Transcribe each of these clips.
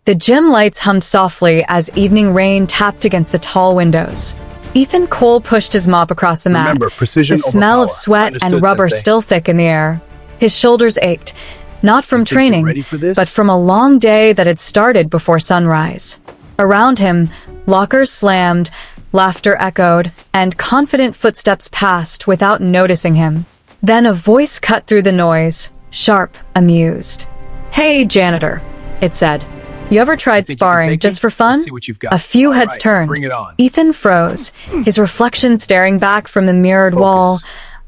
The gym lights hummed softly as evening rain tapped against the tall windows. Ethan Cole pushed his mop across the mat. Remember, precision The smell over of power. sweat Understood, and rubber Sensei. still thick in the air. His shoulders ached, not from You think you're training, ready for this? but from a long day that had started before sunrise. Around him, lockers slammed, laughter echoed, and confident footsteps passed without noticing him. Then a voice cut through the noise, sharp, amused. "Hey, janitor," it said. "You ever tried Think you can sparring take just me? for fun?" Let's see what you've got. A few All heads right, turned. bring it on. Ethan froze, his reflection staring back from the mirrored wall,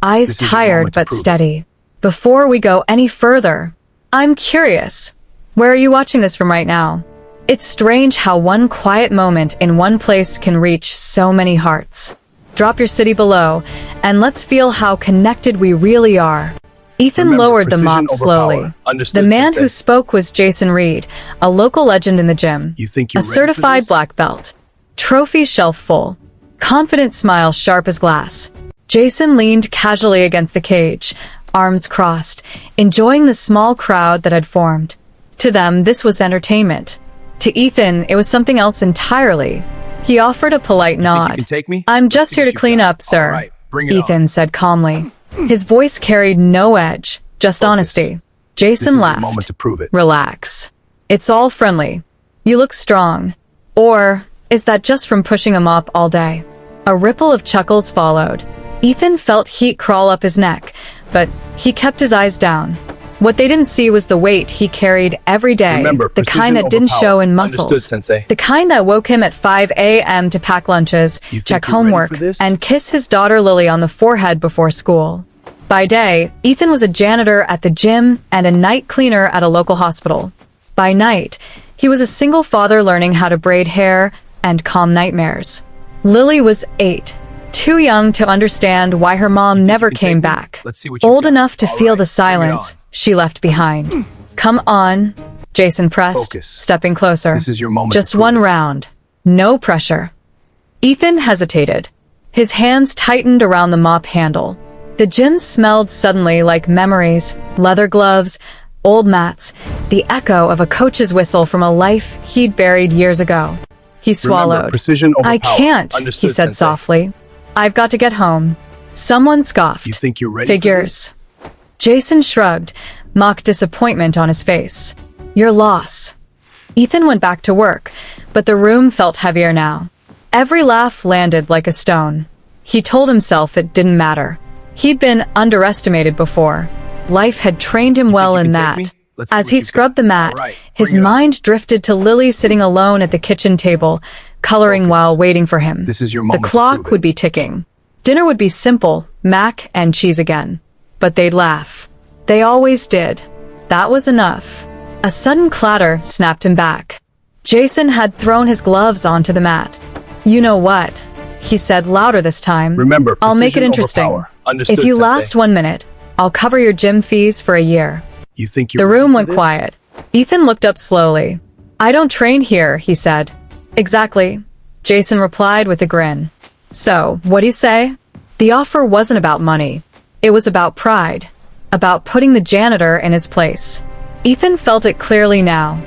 eyes This is your tired moment to but prove it. steady. "Before we go any further, I'm curious. Where are you watching this from right now?" It's strange how one quiet moment in one place can reach so many hearts. Drop your city below, and let's feel how connected we really are. Ethan Remember, lowered the precision mop over slowly. power. Understood, The man Sensei. who spoke was Jason Reed, a local legend in the gym. You think you're a ready for certified this? black belt. Trophy shelf full. Confident smile sharp as glass. Jason leaned casually against the cage, arms crossed, enjoying the small crowd that had formed. To them, this was entertainment. To Ethan, it was something else entirely. He offered a polite Think nod. you can take me? "I'm Let's just see here what to you've clean got. up, sir," All right, bring it Ethan on. said calmly. His voice carried no edge, just Focus. honesty. This Jason is your laughed. moment to prove it. "Relax. It's all friendly. You look strong. Or is that just from pushing a mop all day?" A ripple of chuckles followed. Ethan felt heat crawl up his neck, but he kept his eyes down. What they didn't see was the weight he carried every day, Remember, the precision kind that over didn't power. show in Understood, muscles, Sensei. the kind that woke him at 5 a.m. to pack lunches, You think check you're ready homework, for this? and kiss his daughter Lily on the forehead before school. By day, Ethan was a janitor at the gym and a night cleaner at a local hospital. By night, he was a single father learning how to braid hair and calm nightmares. Lily was 8, too young to understand why her mom never can came take me? back. Let's see what you've Old got. enough to All feel right, the bring it silence on. she left behind. "Come on," Jason pressed, Focus. stepping closer. This is your moment to Just prove one it. round. No pressure. Ethan hesitated. His hands tightened around the mop handle. The gym smelled suddenly like memories, leather gloves, old mats, the echo of a coach's whistle from a life he'd buried years ago. He swallowed. precision over "I power. can't," he Understood, said Sensei. softly. "I've got to get home." Someone scoffed. You think you're ready Figures. Jason shrugged, mock disappointment on his face. "Your loss." Ethan went back to work, but the room felt heavier now. Every laugh landed like a stone. He told himself it didn't matter. He'd been underestimated before. Life had trained him well you in can that. take me? Let's see As what he you've scrubbed got. the mat, All right, his bring it on. mind drifted to Lily sitting alone at the kitchen table, coloring Focus. while waiting for him. This is your The moment to clock prove it. would be ticking. Dinner would be simple, mac and cheese again. But they'd laugh. They always did. That was enough. A sudden clatter snapped him back. Jason had thrown his gloves onto the mat. "You know what?" he said louder this time. Remember, "I'll make it precision over interesting. power. Understood, If you Sensei. last 1 minute, I'll cover your gym fees for a year." You think you're The ready room for went this? quiet. Ethan looked up slowly. "I don't train here," he said. "Exactly," Jason replied with a grin. "So, what do you say?" The offer wasn't about money. It was about pride. About putting the janitor in his place. Ethan felt it clearly now.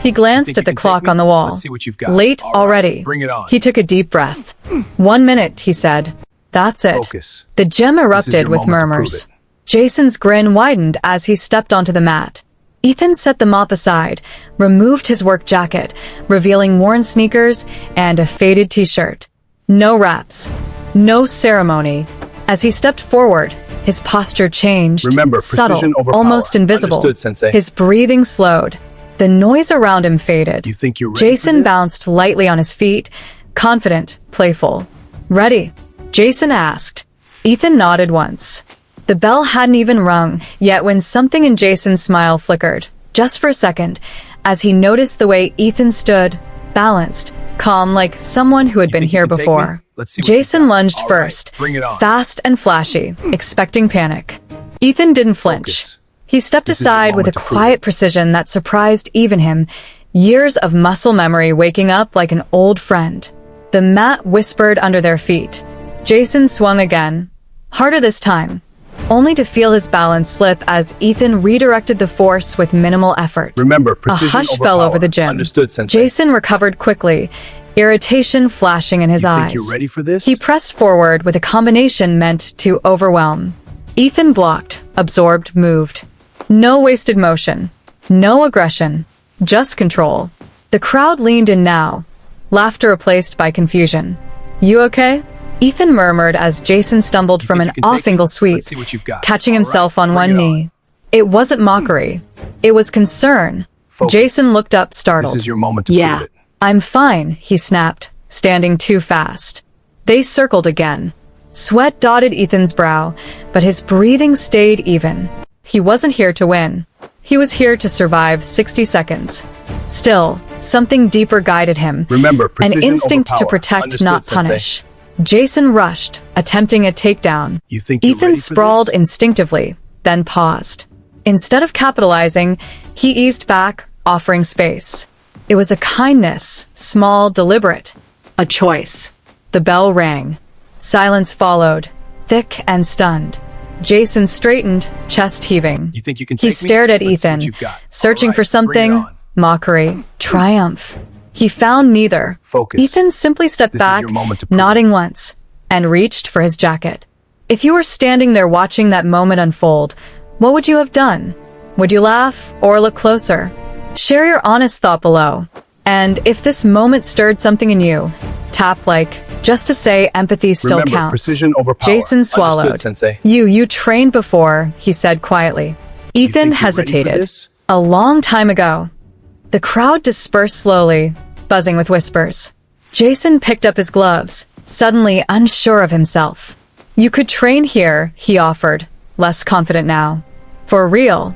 He glanced Think at the you can clock take me? on the wall. Let's see what you've got. Late All right, already. bring it on. He took a deep breath. 1 minute, he said. That's it. Focus. The gym erupted your with moment to prove murmurs. it. Jason's grin widened as he stepped onto the mat. Ethan set the mop aside, removed his work jacket, revealing worn sneakers and a faded t-shirt. No wraps. No ceremony. As he stepped forward, his posture changed. Remember, subtle, precision over almost power. invisible. Understood, Sensei. His breathing slowed. The noise around him faded. You think you're ready for Jason this? bounced lightly on his feet, confident, playful. "Ready?" Jason asked. Ethan nodded once. The bell hadn't even rung, yet when something in Jason's smile flickered, just for a second, as he noticed the way Ethan stood, balanced, calm like someone who had been think you here can take before. me? Let's see what you've Jason got. lunged All right, first, bring it on. fast and flashy, expecting panic. Ethan didn't flinch. Focus. He stepped This is your aside with a moment to prove quiet it. precision that surprised even him, years of muscle memory waking up like an old friend. The mat whispered under their feet. Jason swung again, harder this time. only to feel his balance slip as Ethan redirected the force with minimal effort. Remember, A precision hush over fell power. over the gym. Understood, Sensei. Jason recovered quickly, irritation flashing in his You eyes. think you're ready for this? He pressed forward with a combination meant to overwhelm. Ethan blocked, absorbed, moved. No wasted motion. No aggression. Just control. The crowd leaned in now, laughter replaced by confusion. You okay? Ethan murmured as Jason stumbled from an think you can take off-angle it? sweep, Let's see what you've got. catching All himself right, on bring one it knee. It wasn't mockery. It was concern. Focus. Jason looked up, startled. This is your moment to Yeah, prove it. I'm fine, he snapped, standing too fast. They circled again. Sweat dotted Ethan's brow, but his breathing stayed even. He wasn't here to win. He was here to survive 60 seconds. Still, something deeper guided him. Remember, An precision instinct over to power. protect, Understood, not Sensei. punish. Jason rushed, attempting a takedown. You think you're Ethan ready for sprawled this? instinctively, then paused. Instead of capitalizing, he eased back, offering space. It was a kindness, small, deliberate. A choice. The bell rang. Silence followed, thick and stunned. Jason straightened, chest heaving. You think you can He take me? stared at Let's see what Ethan, you've got. searching All right, for bring it something. on. Mockery, triumph. He found neither. Focus. Ethan simply stepped This is back, your moment to prove nodding once, and reached for his jacket. If you were standing there watching that moment unfold, what would you have done? Would you laugh or look closer? Share your honest thought below. And if this moment stirred something in you, tap like, just to say empathy still Remember, counts. precision over power. Jason swallowed. Understood, Sensei. You trained before, he said quietly. Ethan think you're ready for hesitated. this? A long time ago. The crowd dispersed slowly, buzzing with whispers. Jason picked up his gloves, suddenly unsure of himself. You could train here, he offered, less confident now. For real.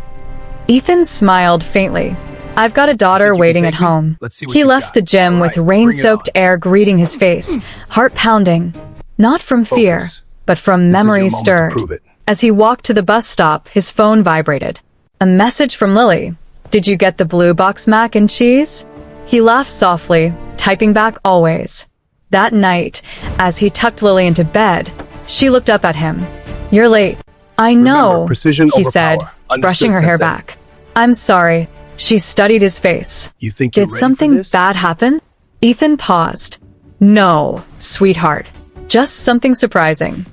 Ethan smiled faintly. I've got a daughter Think you can waiting take at me? home. Let's see what He you've left got. the gym All with right, bring it rain-soaked on. air greeting his face, heart pounding. Not from fear, Focus. but from This is your memories moment to stirred. prove it. As he walked to the bus stop, his phone vibrated. A message from Lily. Did you get the blue box mac and cheese? He laughed softly, typing back always. That night, as he tucked Lily into bed, she looked up at him. You're late. I know, Remember, precision he over said, power. Understood, brushing her hair Sensei. back. I'm sorry. She studied his face. You think you're Did ready something for this? bad happen? Ethan paused. No, sweetheart. Just something surprising.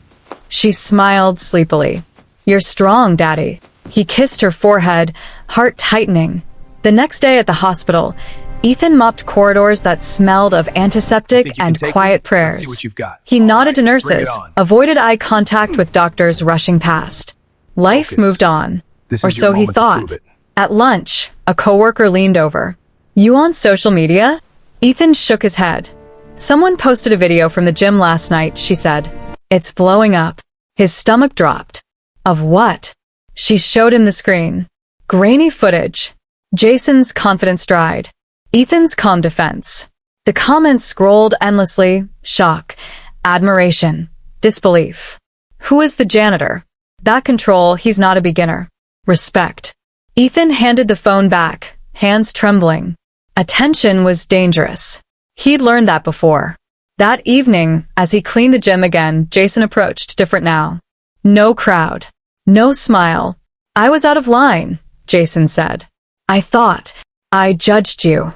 She smiled sleepily. You're strong, Daddy. He kissed her forehead, heart tightening. The next day at the hospital, Ethan mopped corridors that smelled of antiseptic Think you can and take quiet me? prayers. Let's see what you've got. He All nodded right, to bring it nurses, on. avoided eye contact with doctors rushing past. Life Focus. moved on. This Or is so your he moment to thought. prove it. At lunch, a coworker leaned over. You on social media? Ethan shook his head. Someone posted a video from the gym last night, she said. It's blowing up. His stomach dropped. Of what? She showed him the screen. Grainy footage. Jason's confidence dried. Ethan's calm defense. The comments scrolled endlessly. Shock. Admiration. Disbelief. Who is the janitor? That control, he's not a beginner. Respect. Ethan handed the phone back, hands trembling. Attention was dangerous. He'd learned that before. That evening, as he cleaned the gym again, Jason approached, different now. No crowd. No smile. I was out of line, Jason said. I thought. I judged you.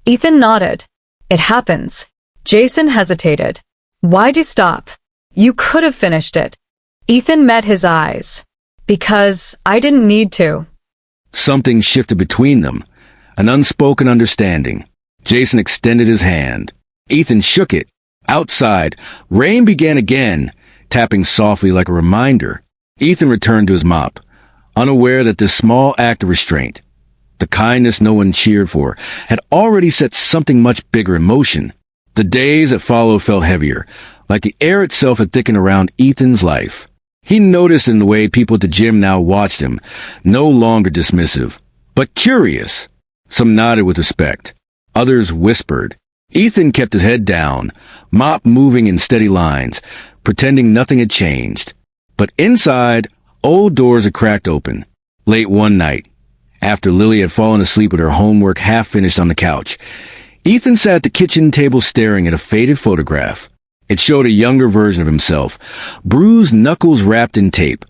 Ethan nodded. It happens. Jason hesitated. Why'd you stop? You could have finished it. Ethan met his eyes. Because I didn't need to. Something shifted between them, an unspoken understanding. Jason extended his hand. Ethan shook it. Outside, rain began again, tapping softly like a reminder. Ethan returned to his mop, unaware that this small act of restraint, the kindness no one cheered for, had already set something much bigger in motion. The days that followed felt heavier, like the air itself had thickened around Ethan's life. He noticed in the way people at the gym now watched him, no longer dismissive, but curious. Some nodded with respect. Others whispered. Ethan kept his head down, mop moving in steady lines, pretending nothing had changed. But inside, old doors had cracked open. Late one night, after Lily had fallen asleep with her homework half finished on the couch, Ethan sat at the kitchen table staring at a faded photograph. It showed a younger version of himself, bruised knuckles wrapped in tape.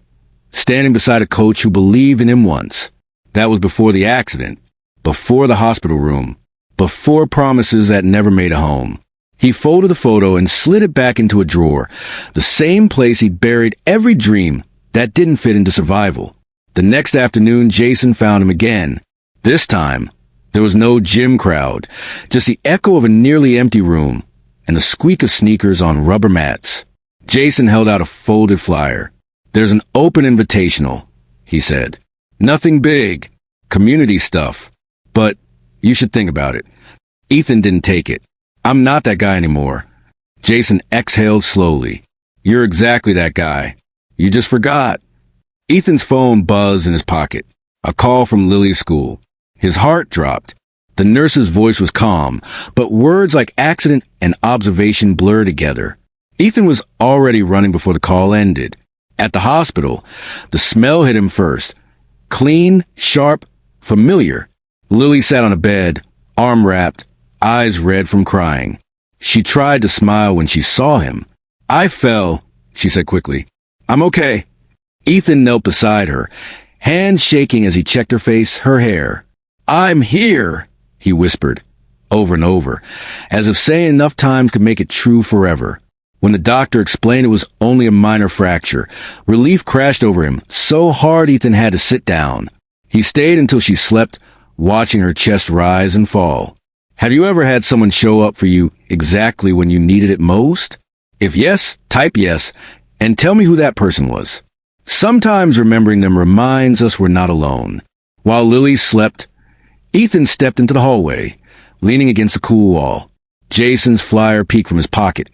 standing beside a coach who believed in him once. That was before the accident, before the hospital room, before promises that never made a home. He folded the photo and slid it back into a drawer, the same place he'd buried every dream that didn't fit into survival. The next afternoon, Jason found him again. This time, there was no gym crowd, just the echo of a nearly empty room and the squeak of sneakers on rubber mats. Jason held out a folded flyer. "There's an open invitational," he said. "Nothing big, community stuff, but you should think about it." Ethan didn't take it. "I'm not that guy anymore." Jason exhaled slowly. "You're exactly that guy. You just forgot." Ethan's phone buzzed in his pocket. A call from Lily's school. His heart dropped. The nurse's voice was calm, but words like accident and observation blurred together. Ethan was already running before the call ended. At the hospital, the smell hit him first. Clean, sharp, familiar. Lily sat on a bed, arm wrapped, eyes red from crying. She tried to smile when she saw him. "I fell," she said quickly. "I'm okay." Ethan knelt beside her, hands shaking as he checked her face, her hair. "I'm here," he whispered, over and over, as if saying enough times could make it true forever. When the doctor explained it was only a minor fracture, relief crashed over him so hard Ethan had to sit down. He stayed until she slept, watching her chest rise and fall. Have you ever had someone show up for you exactly when you needed it most? If yes, type yes, and tell me who that person was. Sometimes remembering them reminds us we're not alone. While Lily slept, Ethan stepped into the hallway, leaning against the cool wall. Jason's flyer peeked from his pocket.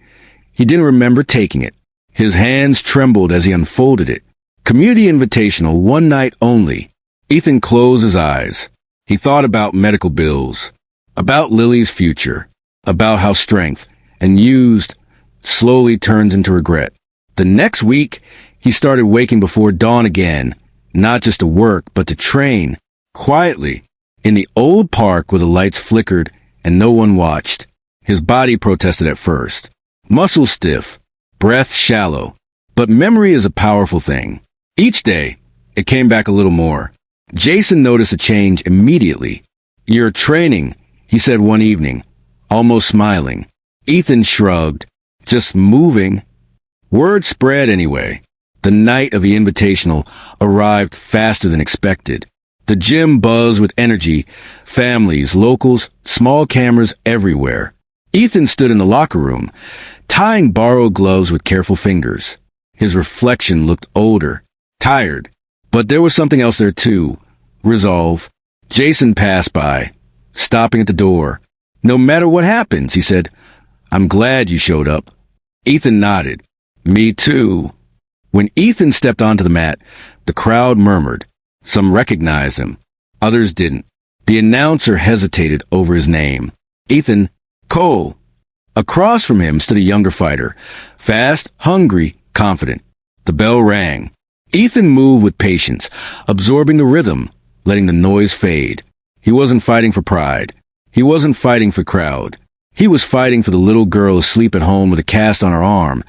He didn't remember taking it. His hands trembled as he unfolded it. Community invitational, one night only. Ethan closed his eyes. He thought about medical bills, about Lily's future, about how strength, and used, slowly turns into regret. The next week, he started waking before dawn again, not just to work, but to train, quietly, in the old park where the lights flickered and no one watched. His body protested at first. Muscles stiff, breath shallow. But memory is a powerful thing. Each day, it came back a little more. Jason noticed a change immediately. "You're training," he said one evening, almost smiling. Ethan shrugged. "Just moving." Word spread anyway. The night of the invitational arrived faster than expected. The gym buzzed with energy, families, locals, small cameras everywhere. Ethan stood in the locker room, tying borrowed gloves with careful fingers. His reflection looked older, tired, but there was something else there too. Resolve. Jason passed by, stopping at the door. "No matter what happens," he said, "I'm glad you showed up." Ethan nodded. "Me too." When Ethan stepped onto the mat, the crowd murmured. Some recognized him. Others didn't. The announcer hesitated over his name. "Ethan Cole." Across from him stood a younger fighter. Fast, hungry, confident. The bell rang. Ethan moved with patience, absorbing the rhythm, letting the noise fade. He wasn't fighting for pride. He wasn't fighting for crowd. He was fighting for the little girl asleep at home with a cast on her arm,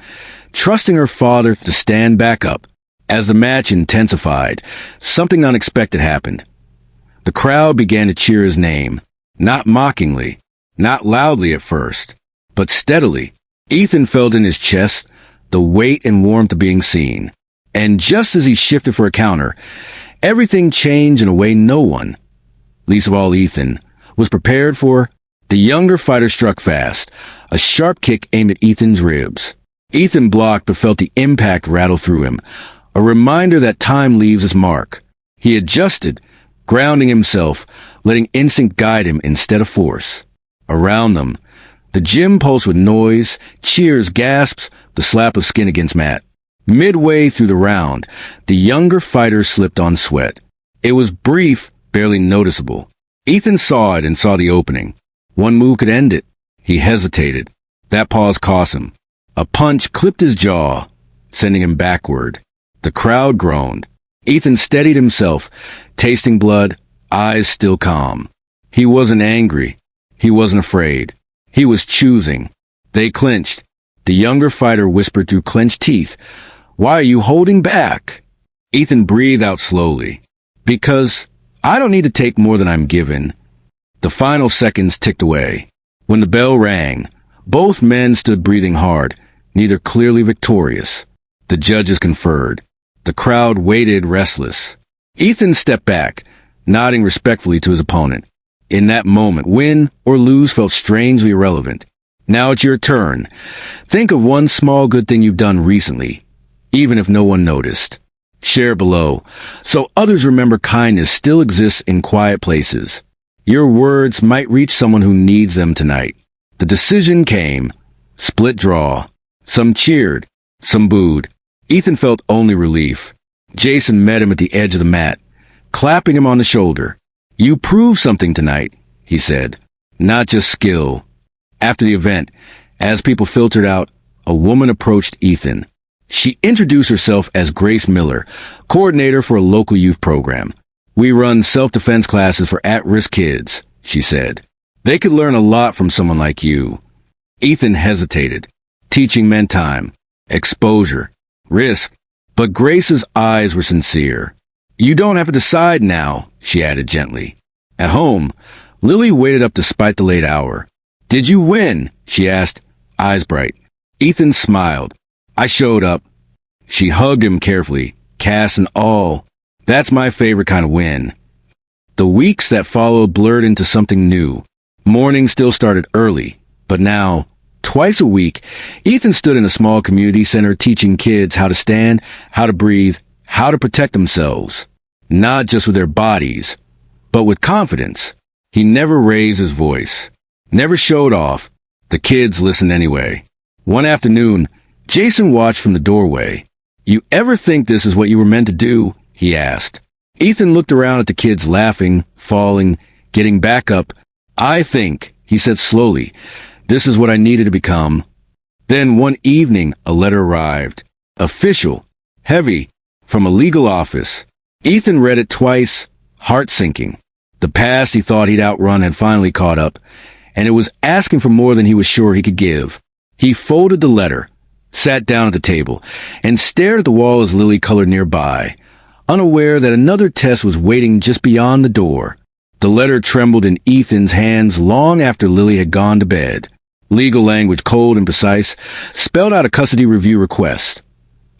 trusting her father to stand back up. As the match intensified, something unexpected happened. The crowd began to cheer his name, not mockingly, not loudly at first, but steadily. Ethan felt in his chest the weight and warmth of being seen. And just as he shifted for a counter, everything changed in a way no one, least of all Ethan, was prepared for. The younger fighter struck fast, a sharp kick aimed at Ethan's ribs. Ethan blocked but felt the impact rattle through him, a reminder that time leaves its mark. He adjusted, grounding himself, letting instinct guide him instead of force. Around them, the gym pulsed with noise, cheers, gasps, the slap of skin against mat. Midway through the round, the younger fighter slipped on sweat. It was brief, barely noticeable. Ethan saw it and saw the opening. One move could end it. He hesitated. That pause cost him. A punch clipped his jaw, sending him backward. The crowd groaned. Ethan steadied himself, tasting blood, eyes still calm. He wasn't angry. He wasn't afraid. He was choosing. They clinched. The younger fighter whispered through clenched teeth, "Why are you holding back?" Ethan breathed out slowly. Because I don't need to take more than I'm given. The final seconds ticked away. When the bell rang, both men stood breathing hard, neither clearly victorious. The judges conferred. The crowd waited restless. Ethan stepped back, nodding respectfully to his opponent. In that moment, win or lose felt strangely irrelevant. Now it's your turn. Think of one small good thing you've done recently, even if no one noticed. Share below, so others remember kindness still exists in quiet places. Your words might reach someone who needs them tonight. The decision came. Split draw. Some cheered, some booed. Ethan felt only relief. Jason met him at the edge of the mat, clapping him on the shoulder. You proved something tonight, he said. Not just skill. After the event, as people filtered out, a woman approached Ethan. She introduced herself as Grace Miller, coordinator for a local youth program. We run self-defense classes for at-risk kids, she said. They could learn a lot from someone like you. Ethan hesitated. Teaching meant time, exposure, risk. But Grace's eyes were sincere. You don't have to decide now, she added gently. At home, Lily waited up despite the late hour. Did you win? She asked, eyes bright. Ethan smiled. I showed up. She hugged him carefully, cast and all. That's my favorite kind of win. The weeks that followed blurred into something new. Morning still started early, but now, twice a week, Ethan stood in a small community center teaching kids how to stand, how to breathe, how to protect themselves. Not just with their bodies, but with confidence. He never raised his voice, never showed off. The kids listened anyway. One afternoon, Jason watched from the doorway. You ever think this is what you were meant to do? He asked. Ethan looked around at the kids laughing, falling, getting back up. I think, he said slowly, this is what I needed to become. Then one evening, a letter arrived. Official, heavy, from a legal office. Ethan read it twice, heart-sinking. The past he thought he'd outrun had finally caught up, and it was asking for more than he was sure he could give. He folded the letter, sat down at the table, and stared at the wall as Lily colored nearby, unaware that another test was waiting just beyond the door. The letter trembled in Ethan's hands long after Lily had gone to bed. Legal language cold and precise, spelled out a custody review request,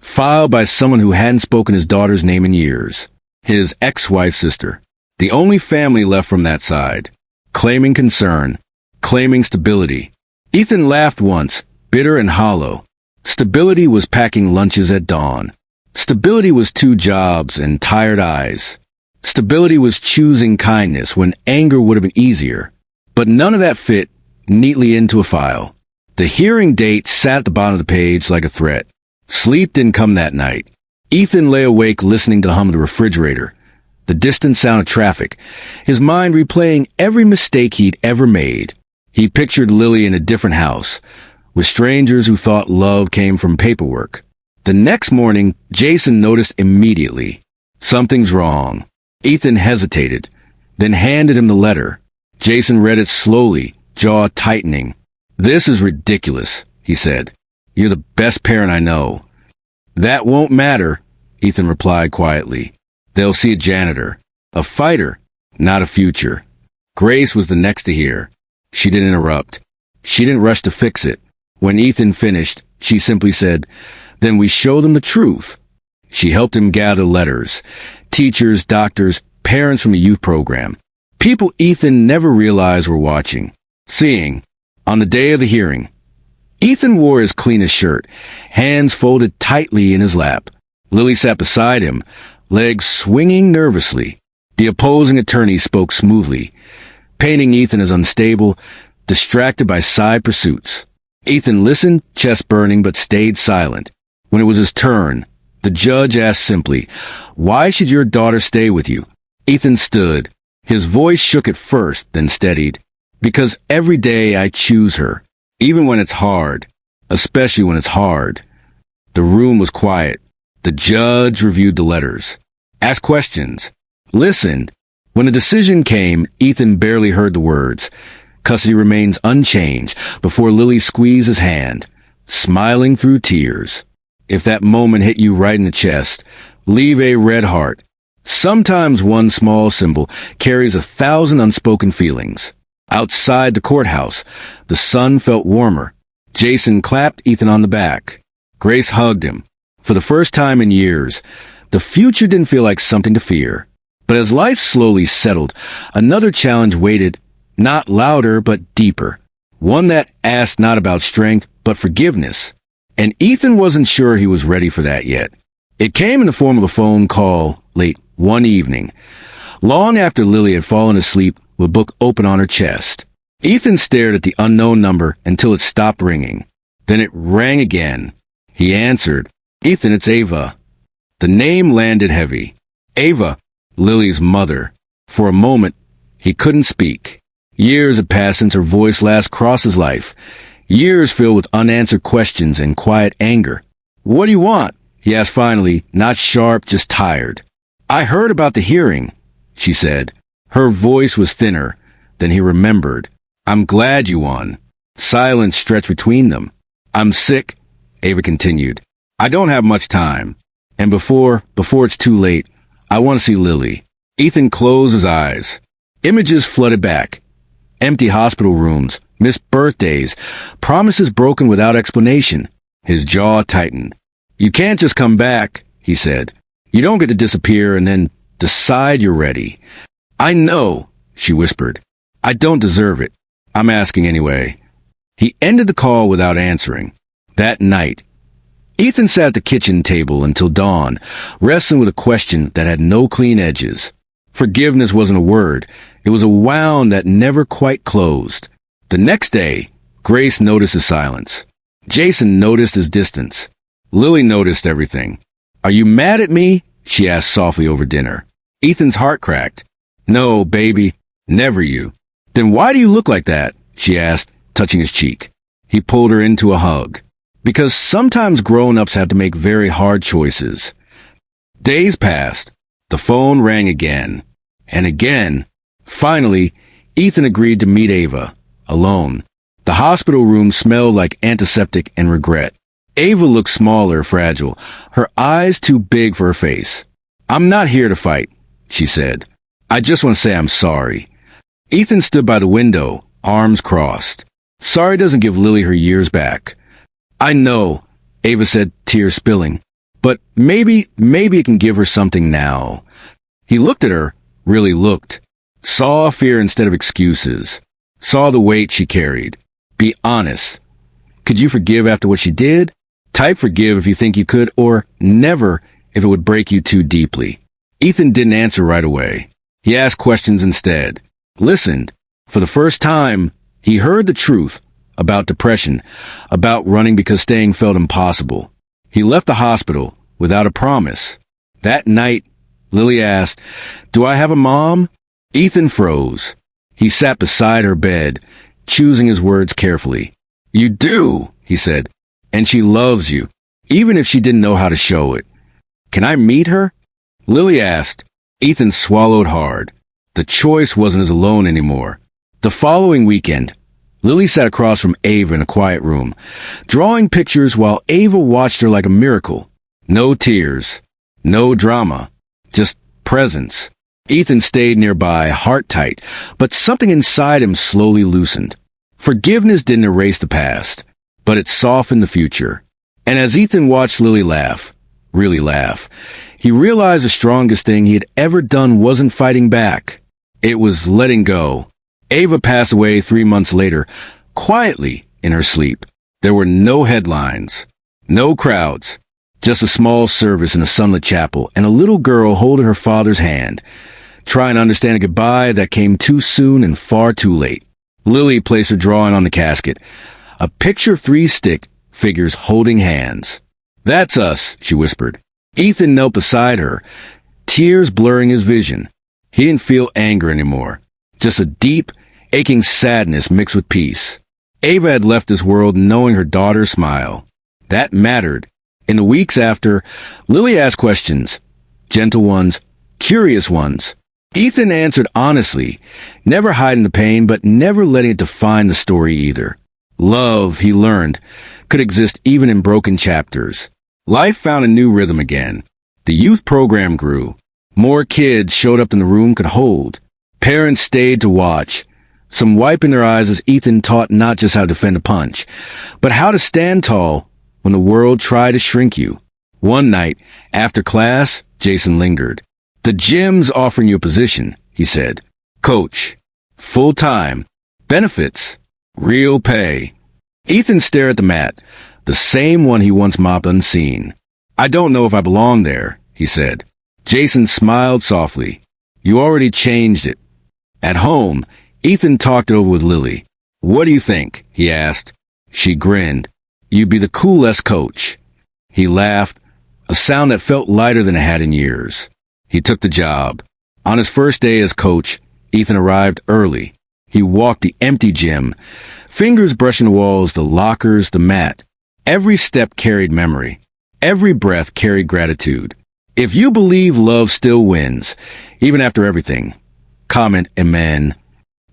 filed by someone who hadn't spoken his daughter's name in years. His ex-wife's sister, the only family left from that side, claiming concern, claiming stability. Ethan laughed once, bitter and hollow. Stability was packing lunches at dawn. Stability was 2 jobs and tired eyes. Stability was choosing kindness when anger would have been easier. But none of that fit neatly into a file. The hearing date sat at the bottom of the page like a threat. Sleep didn't come that night. Ethan lay awake listening to the hum of the refrigerator, the distant sound of traffic, his mind replaying every mistake he'd ever made. He pictured Lily in a different house, with strangers who thought love came from paperwork. The next morning, Jason noticed immediately. Something's wrong. Ethan hesitated, then handed him the letter. Jason read it slowly, jaw tightening. This is ridiculous, he said. You're the best parent I know. That won't matter, Ethan replied quietly. They'll see a janitor, a fighter, not a future. Grace was the next to hear. She didn't interrupt. She didn't rush to fix it. When Ethan finished, she simply said, then we show them the truth. She helped him gather letters, teachers, doctors, parents from a youth program, people Ethan never realized were watching, seeing. On the day of the hearing, Ethan wore his cleanest shirt, hands folded tightly in his lap. Lily sat beside him, legs swinging nervously. The opposing attorney spoke smoothly, painting Ethan as unstable, distracted by side pursuits. Ethan listened, chest burning, but stayed silent. When it was his turn, the judge asked simply, "Why should your daughter stay with you?" Ethan stood. His voice shook at first, then steadied. "Because every day I choose her, even when it's hard, especially when it's hard." The room was quiet. The judge reviewed the letters, asked questions, listened. When the decision came, Ethan barely heard the words. Custody remains unchanged before Lily squeezed his hand, smiling through tears. If that moment hit you right in the chest, leave a red heart. Sometimes one small symbol carries 1,000 unspoken feelings. Outside the courthouse, the sun felt warmer. Jason clapped Ethan on the back. Grace hugged him. For the first time in years, the future didn't feel like something to fear. But as life slowly settled, another challenge waited, not louder but deeper. One that asked not about strength, but forgiveness. And Ethan wasn't sure he was ready for that yet. It came in the form of a phone call late one evening, long after Lily had fallen asleep with a book open on her chest. Ethan stared at the unknown number until it stopped ringing. Then it rang again. He answered. "Ethan, it's Ava." The name landed heavy. Ava, Lily's mother. For a moment, he couldn't speak. Years had passed since her voice last crossed his life. Years filled with unanswered questions and quiet anger. "What do you want?" he asked finally, not sharp, just tired. "I heard about the hearing," she said. Her voice was thinner. Then he remembered. "I'm glad you won." Silence stretched between them. "I'm sick," Ava continued. "I don't have much time. And before it's too late, I want to see Lily." Ethan closed his eyes. Images flooded back. Empty hospital rooms, missed birthdays, promises broken without explanation. His jaw tightened. "You can't just come back," he said. "You don't get to disappear and then decide you're ready." "I know," she whispered. "I don't deserve it. I'm asking anyway." He ended the call without answering. That night, Ethan sat at the kitchen table until dawn, wrestling with a question that had no clean edges. Forgiveness wasn't a word. It was a wound that never quite closed. The next day, Grace noticed his silence. Jason noticed his distance. Lily noticed everything. "Are you mad at me?" she asked softly over dinner. Ethan's heart cracked. "No, baby, never you." "Then why do you look like that?" she asked, touching his cheek. He pulled her into a hug. "Because sometimes grown-ups have to make very hard choices." Days passed. The phone rang again. And again. Finally, Ethan agreed to meet Ava, alone. The hospital room smelled like antiseptic and regret. Ava looked smaller, fragile, her eyes too big for her face. "I'm not here to fight," she said. "I just want to say I'm sorry." Ethan stood by the window, arms crossed. "Sorry doesn't give Lily her years back." "I know," Ava said, tears spilling. "But maybe it can give her something now." He looked at her, really looked. Saw fear instead of excuses. Saw the weight she carried. "Be honest. Could you forgive after what she did? Type forgive if you think you could, or never if it would break you too deeply." Ethan didn't answer right away. He asked questions instead. Listened. For the first time, he heard the truth about depression, about running because staying felt impossible. He left the hospital without a promise. That night, Lily asked, "Do I have a mom?" Ethan froze. He sat beside her bed, choosing his words carefully. "You do," he said, "and she loves you, even if she didn't know how to show it." "Can I meet her?" Lily asked. Ethan swallowed hard. The choice wasn't his alone anymore. The following weekend, Lily sat across from Ava in a quiet room, drawing pictures while Ava watched her like a miracle. No tears, no drama, just presence. Ethan stayed nearby, heart tight, but something inside him slowly loosened. Forgiveness didn't erase the past, but it softened the future. And as Ethan watched Lily laugh, really laugh, he realized the strongest thing he had ever done wasn't fighting back. It was letting go. Ava passed away 3 months later, quietly in her sleep. There were no headlines, no crowds, just a small service in a sunlit chapel and a little girl holding her father's hand, trying to understand a goodbye that came too soon and far too late. Lily placed her drawing on the casket, a picture of 3 stick figures holding hands. "That's us," she whispered. Ethan knelt beside her, tears blurring his vision. He didn't feel anger anymore, just a deep, aching sadness mixed with peace. Ava had left this world knowing her daughter's smile. That mattered. In the weeks after, Lily asked questions, gentle ones, curious ones. Ethan answered honestly, never hiding the pain, but never letting it define the story either. Love, he learned, could exist even in broken chapters. Life found a new rhythm again. The youth program grew. More kids showed up than the room could hold. Parents stayed to watch, some wiping their eyes as Ethan taught not just how to defend a punch, but how to stand tall when the world tried to shrink you. One night, after class, Jason lingered. "The gym's offering you a position," he said. "Coach. Full-time. Benefits. Real pay." Ethan stared at the mat, the same one he once mopped unseen. "I don't know if I belong there," he said. Jason smiled softly. "You already changed it." At home, Ethan talked it over with Lily. "What do you think?" he asked. She grinned. "You'd be the coolest coach." He laughed, a sound that felt lighter than it had in years. He took the job. On his first day as coach, Ethan arrived early. He walked the empty gym, fingers brushing the walls, the lockers, the mat. Every step carried memory. Every breath carried gratitude. If you believe love still wins, even after everything, comment amen.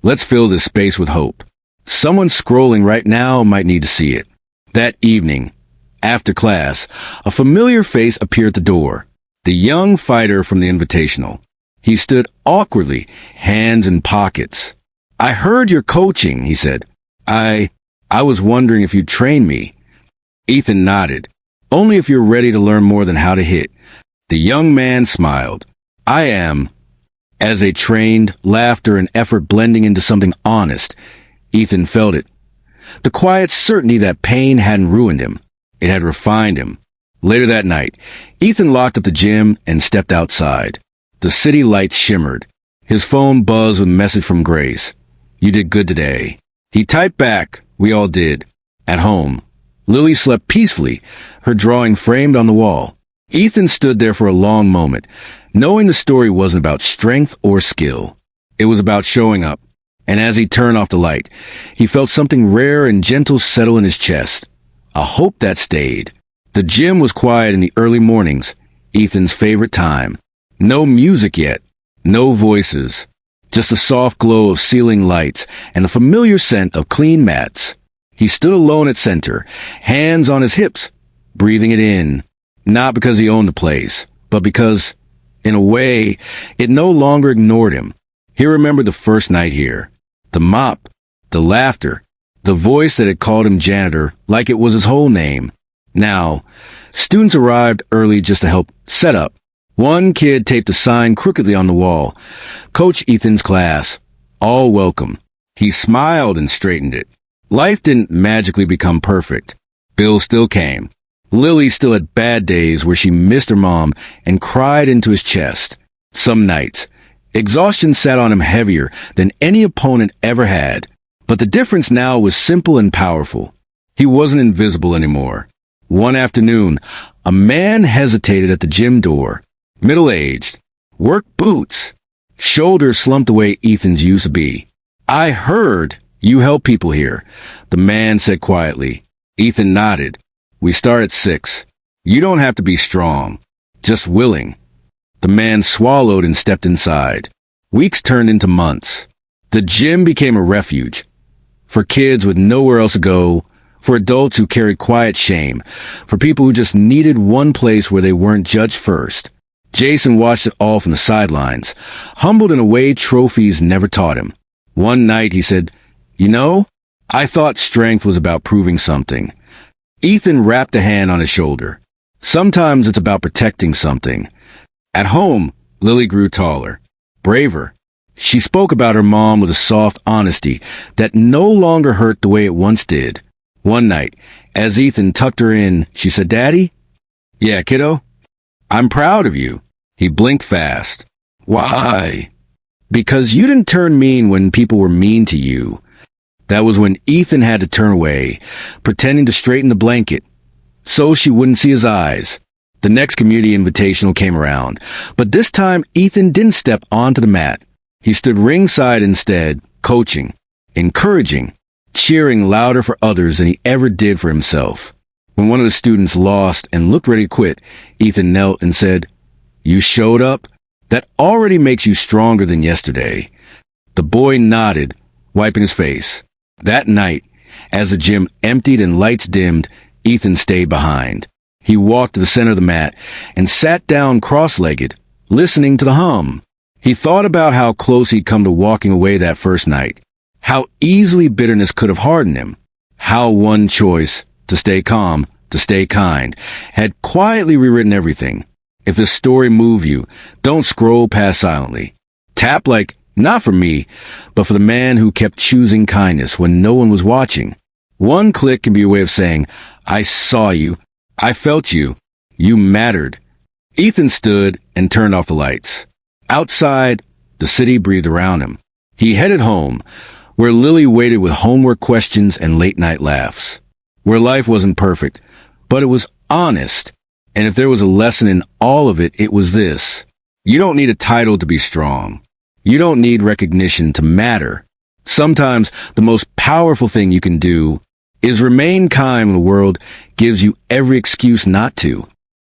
Let's fill this space with hope. Someone scrolling right now might need to see it. That evening, after class, a familiar face appeared at the door. The young fighter from the Invitational. He stood awkwardly, hands in pockets. "I heard you're coaching," he said. I was wondering if you'd train me." Ethan nodded. "Only if you're ready to learn more than how to hit." The young man smiled. "I am." As they trained, laughter and effort blending into something honest, Ethan felt it. The quiet certainty that pain hadn't ruined him. It had refined him. Later that night, Ethan locked up the gym and stepped outside. The city lights shimmered. His phone buzzed with a message from Grace. "You did good today." He typed back, "We all did." At home, Lily slept peacefully, her drawing framed on the wall. Ethan stood there for a long moment, knowing the story wasn't about strength or skill. It was about showing up. And as he turned off the light, he felt something rare and gentle settle in his chest. A hope that stayed. The gym was quiet in the early mornings, Ethan's favorite time. No music yet, no voices, just a soft glow of ceiling lights and the familiar scent of clean mats. He stood alone at center, hands on his hips, breathing it in. Not because he owned the place, but because, in a way, it no longer ignored him. He remembered the first night here. The mop, the laughter, the voice that had called him Janitor like it was his whole name. Now, students arrived early just to help set up. One kid taped a sign crookedly on the wall. "Coach Ethan's class. All welcome." He smiled and straightened it. Life didn't magically become perfect. Bills still came. Lily still had bad days where she missed her mom and cried into his chest. Some nights, exhaustion sat on him heavier than any opponent ever had. But the difference now was simple and powerful. He wasn't invisible anymore. One afternoon, a man hesitated at the gym door. Middle-aged, work boots, shoulders slumped the way Ethan's used to be. "I heard you help people here," the man said quietly. Ethan nodded. "We start at 6. You don't have to be strong, just willing." The man swallowed and stepped inside. Weeks turned into months. The gym became a refuge. For kids with nowhere else to go, for adults who carried quiet shame, for people who just needed one place where they weren't judged first. Jason watched it all from the sidelines, humbled in a way trophies never taught him. One night he said, "You know, I thought strength was about proving something." Ethan wrapped a hand on his shoulder. "Sometimes it's about protecting something." At home, Lily grew taller, braver. She spoke about her mom with a soft honesty that no longer hurt the way it once did. One night, as Ethan tucked her in, she said, "Daddy?" "Yeah, kiddo?" "I'm proud of you." He blinked fast. "Why?" "Because you didn't turn mean when people were mean to you." That was when Ethan had to turn away, pretending to straighten the blanket, so she wouldn't see his eyes. The next community invitational came around, but this time Ethan didn't step onto the mat. He stood ringside instead, coaching, encouraging, cheering louder for others than he ever did for himself. When one of the students lost and looked ready to quit, Ethan knelt and said, "You showed up? That already makes you stronger than yesterday." The boy nodded, wiping his face. That night, as the gym emptied and lights dimmed, Ethan stayed behind. He walked to the center of the mat and sat down cross-legged, listening to the hum. He thought about how close he'd come to walking away that first night, how easily bitterness could have hardened him, how one choice, to stay calm, to stay kind, had quietly rewritten everything. If this story moved you, don't scroll past silently. Tap like, not for me, but for the man who kept choosing kindness when no one was watching. One click can be a way of saying, I saw you, I felt you, you mattered. Ethan stood and turned off the lights. Outside, the city breathed around him. He headed home, where Lily waited with homework questions and late-night laughs. Where life wasn't perfect, but it was honest. And if there was a lesson in all of it, it was this. You don't need a title to be strong. You don't need recognition to matter. Sometimes the most powerful thing you can do is remain kind when the world gives you every excuse not to.